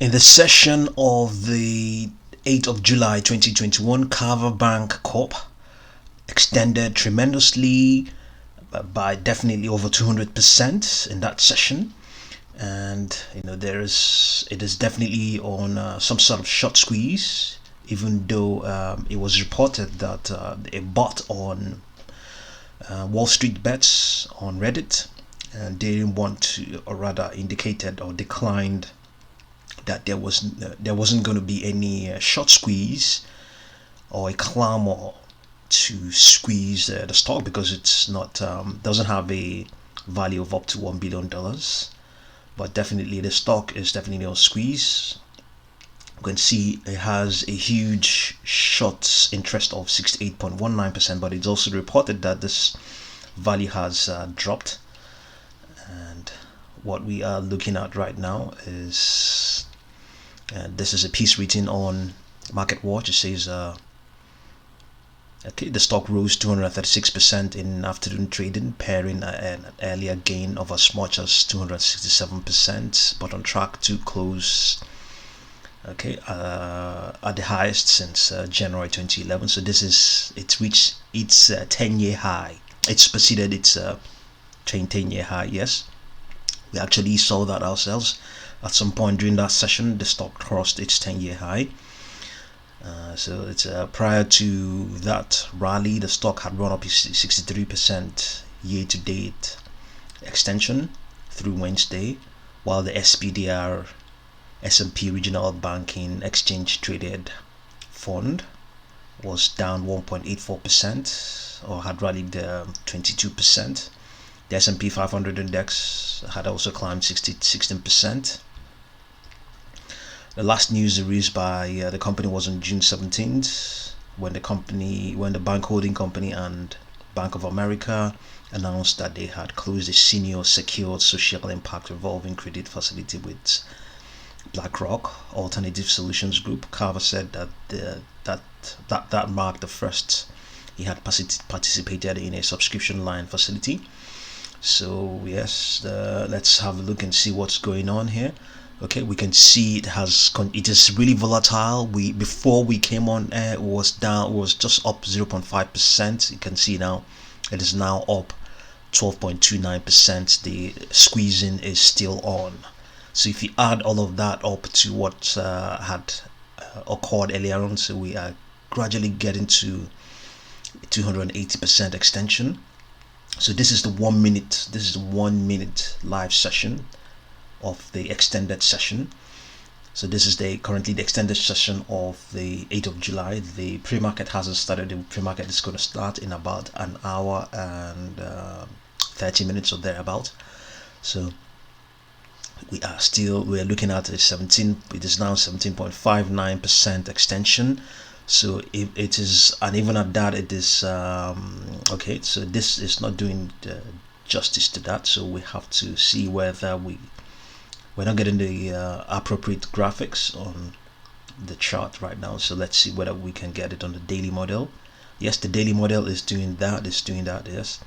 In the session of the 8th of July 2021, Carver Bancorp extended tremendously by definitely over 200% in that session. And it is definitely on some sort of short squeeze, even though it was reported that a bot on Wall Street Bets on Reddit and they didn't want to, or rather indicated or declined that there wasn't going to be any short squeeze or a clamor to squeeze the stock because it's not doesn't have a value of up to $1 billion. But definitely the stock is definitely on squeeze. You can see it has a huge short interest of 68.19%, but it's also reported that this value has dropped. And what we are looking at right now is this is a piece written on Market Watch. It says okay, the stock rose 236% in afternoon trading, pairing an earlier gain of as much as 267%, but on track to close at the highest since January 2011. So it's reached its 10-year high. It's preceded its 10-year high. Yes, we actually saw that ourselves at some point during that session. The stock crossed its 10-year high. So it's prior to that rally, the stock had run up 63% year-to-date extension through Wednesday, while the SPDR S&P Regional Banking Exchange Traded Fund was down 1.84% or had rallied 22%. The S&P 500 index had also climbed 16%. The last news released by the company was on June 17th when the bank holding company and Bank of America announced that they had closed a senior secured social impact revolving credit facility with BlackRock Alternative Solutions Group. Carver said that marked the first he had participated in a subscription line facility. So yes, let's have a look and see what's going on here. Okay, we can see it is really volatile. Before we came on air, it was just up 0.5%. You can see now it is now up 12.29%. The squeezing is still on. So if you add all of that up to what had occurred earlier on, so we are gradually getting to 280% extension. So this is the 1 minute. This is the 1 minute live session of the extended session. So this is currently the extended session of the 8th of July. The pre-market hasn't started. The pre-market is going to start in about an hour and 30 minutes or thereabout. So we are looking at it is now 17.59% extension. So if it is, and even at that it is okay, so this is not doing justice to that. So we have to see whether we're not getting the appropriate graphics on the chart right now. So let's see whether we can get it on the daily model. Yes, the daily model is doing that. Yes.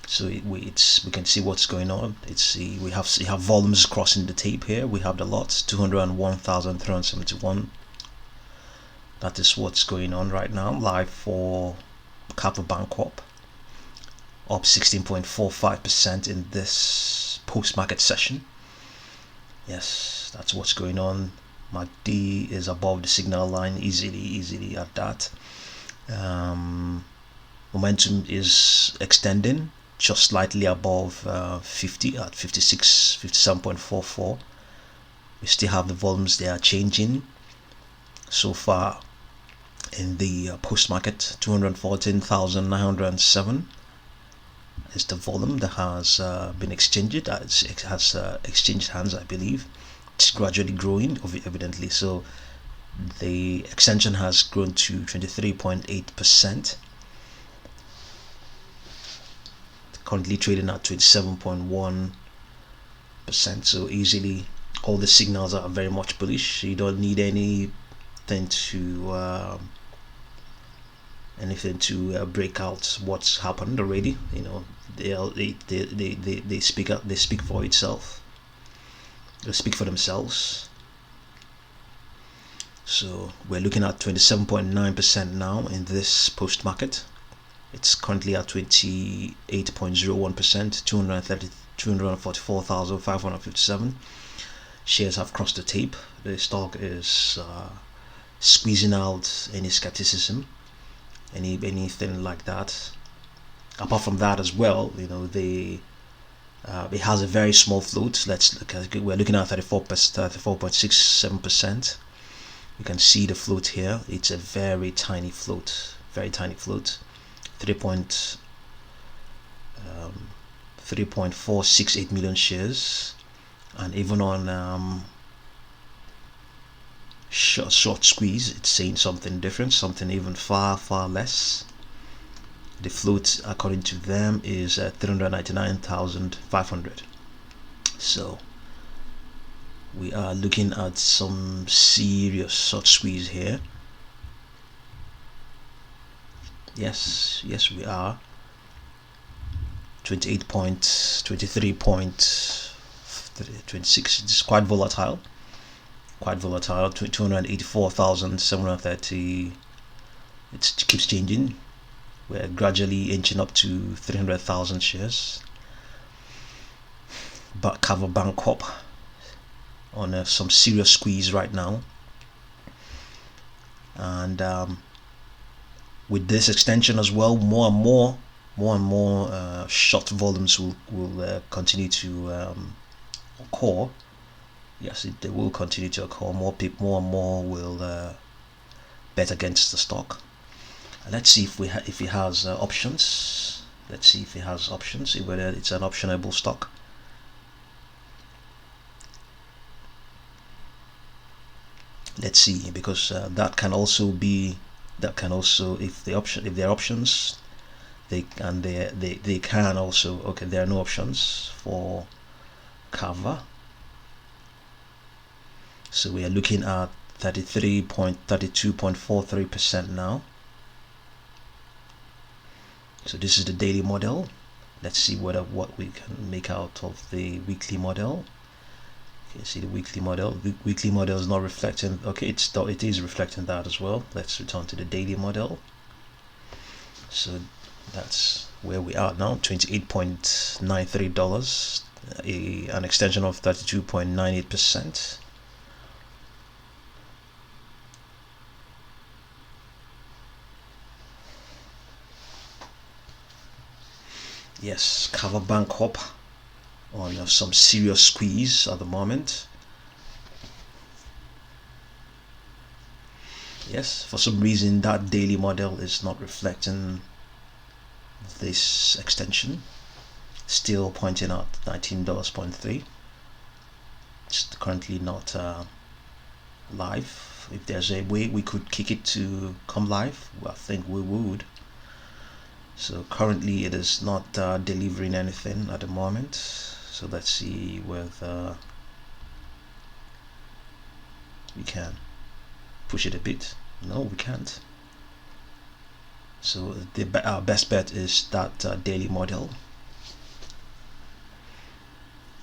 So we can see what's going on. We have volumes crossing the tape here. We have the lots 201,371. That is what's going on right now. Live for Carver Bancorp, up 16.45% in this post-market session. Yes, that's what's going on. MACD is above the signal line easily at that. Momentum is extending just slightly above 50 at 57.44. We still have the volumes, they are changing. So far in the post-market, 214,907 is the volume that has been exchanged. It has exchanged hands, I believe. It's gradually growing, evidently. So the extension has grown to 23.8%. Currently trading at 27.1%. So easily, all the signals are very much bullish. You don't need anything to break out what's happened already. They speak for itself. They speak for themselves. So we're looking at 27.9% now in this post market. It's currently at 28.01%, 244,557 shares have crossed the tape. The stock is squeezing out any skepticism, anything like that. Apart from that as well, it has a very small float. Let's look at, we're looking at 34.67%. You can see the float here. It's a very tiny float, 3.468 million shares, and even on short squeeze, it's saying something different, something even far less. The float, according to them, is 399,500. So we are looking at some serious short squeeze here. Yes, we are. 28.23.26. It's quite volatile. 284,730. It keeps changing. We're gradually inching up to 300,000 shares. But Carver Bancorp on some serious squeeze right now, and with this extension as well, more and more short volumes will continue to occur. Yes, they will continue to occur. More and more will bet against the stock. Let's see if it has options. Let's see if it has options, whether it's an optionable stock. Let's see, because that can also, if there are options, they can also, okay, there are no options for Carver. So we are looking at 32.43% now. So this is the daily model. Let's see what we can make out of the weekly model. Okay, see the weekly model. The weekly model is not reflecting. Okay, it is reflecting that as well. Let's return to the daily model. So that's where we are now. $28.93, an extension of 32.98%. Yes, Carver Bancorp on some serious squeeze at the moment. Yes, for some reason that daily model is not reflecting this extension. Still pointing out $19.3. It's currently not live. If there's a way we could kick it to come live, well, I think we would. So currently it is not delivering anything at the moment. So let's see whether we can push it a bit. No, we can't. So our best bet is that daily model.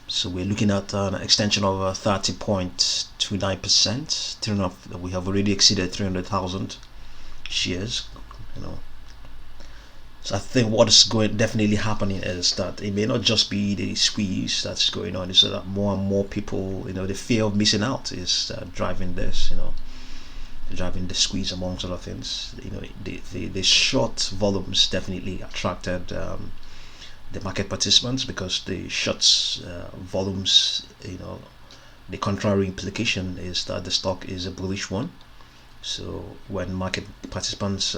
So we're looking at an extension of 30.29%. We have already exceeded 300,000 shares. So I think what is definitely happening is that it may not just be the squeeze that's going on. It's that more and more people, the fear of missing out is driving this. Driving the squeeze amongst other things. The short volumes definitely attracted the market participants, because the short volumes, the contrary implication is that the stock is a bullish one. So when market participants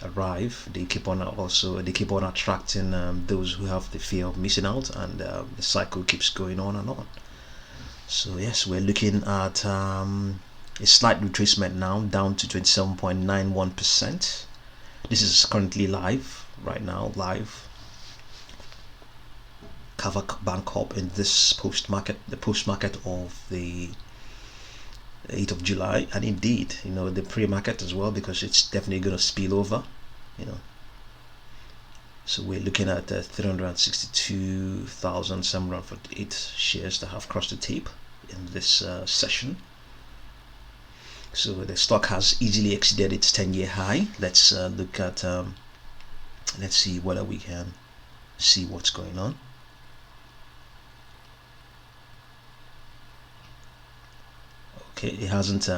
arrive, they keep on attracting those who have the fear of missing out, and the cycle keeps going on and on. So yes, we're looking at a slight retracement now, down to 27.91%. This is currently live right now. Carver Bancorp in this the post market of the 8th of July, and indeed, the pre-market as well, because it's definitely going to spill over. So we're looking at 362,748 shares that have crossed the tape in this session. So the stock has easily exceeded its 10-year high. Let's look at let's see whether we can see what's going on. Okay, it hasn't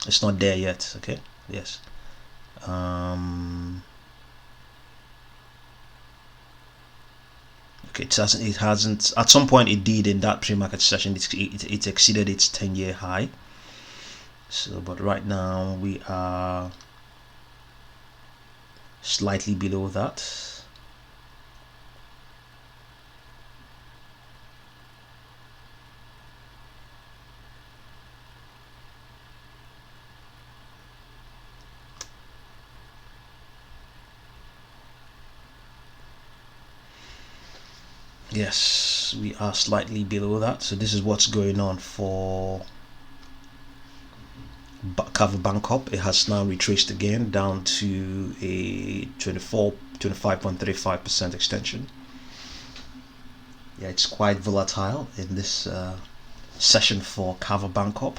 it's not there yet. Okay, yes. Okay, it hasn't at some point it did in that pre-market session. It exceeded its 10-year high. So but right now we are slightly below that. Yes, we are slightly below that. So this is what's going on for Carver Bancorp. It has now retraced again down to a 25.35% extension. Yeah, it's quite volatile in this session for Carver Bancorp.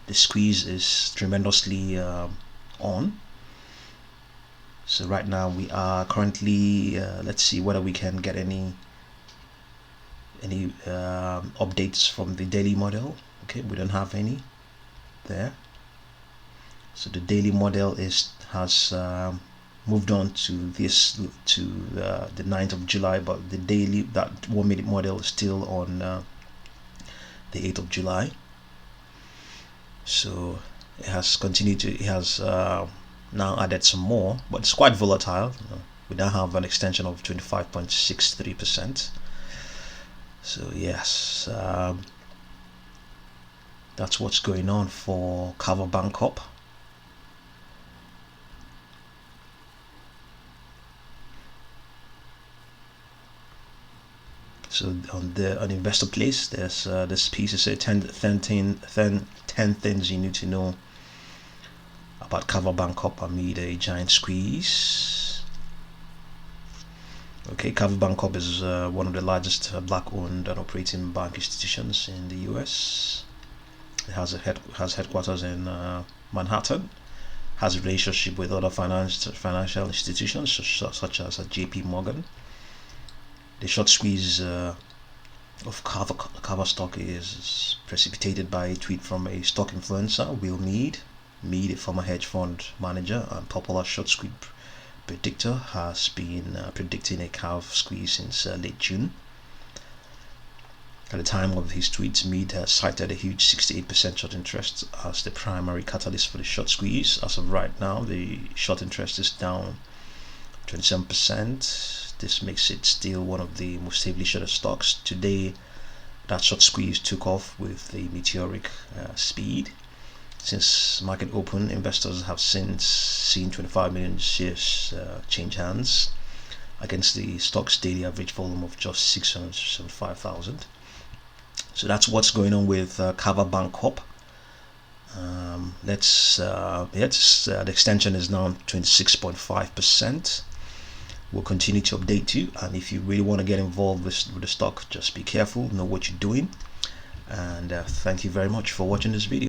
The squeeze is tremendously on. So right now we are currently let's see whether we can get any updates from the daily model. Okay, we don't have any there. So the daily model has moved on to the 9th of July, but the daily, that 1 minute model, is still on the 8th of July. So it has continued to, it has now added some more, but it's quite volatile. We now have an extension of 25.63%. So yes, that's what's going on for Carver Bancorp. So on Investor Place, there's this piece is 10 things you need to know about Carver Bancorp amid a giant squeeze. Okay, Carver Bancorp is one of the largest black-owned and operating bank institutions in the U.S. It has headquarters in Manhattan. Has a relationship with other financial institutions such as J.P. Morgan. The short squeeze of Carver stock is precipitated by a tweet from a stock influencer, Will Meade. Meade, a former hedge fund manager and popular short squeeze predictor, has been predicting a CARV squeeze since late June. At the time of his tweets, Meade has cited a huge 68% short interest as the primary catalyst for the short squeeze. As of right now, the short interest is down 27%. This makes it still one of the most heavily shorted stocks. Today, that short squeeze took off with a meteoric speed. Since market open, investors have since seen 25 million shares change hands against the stock's daily average volume of just 675,000. So that's what's going on with Carver Bancorp. The extension is now 26.5%. We'll continue to update you, and if you really want to get involved with the stock, just be careful, know what you're doing, and thank you very much for watching this video.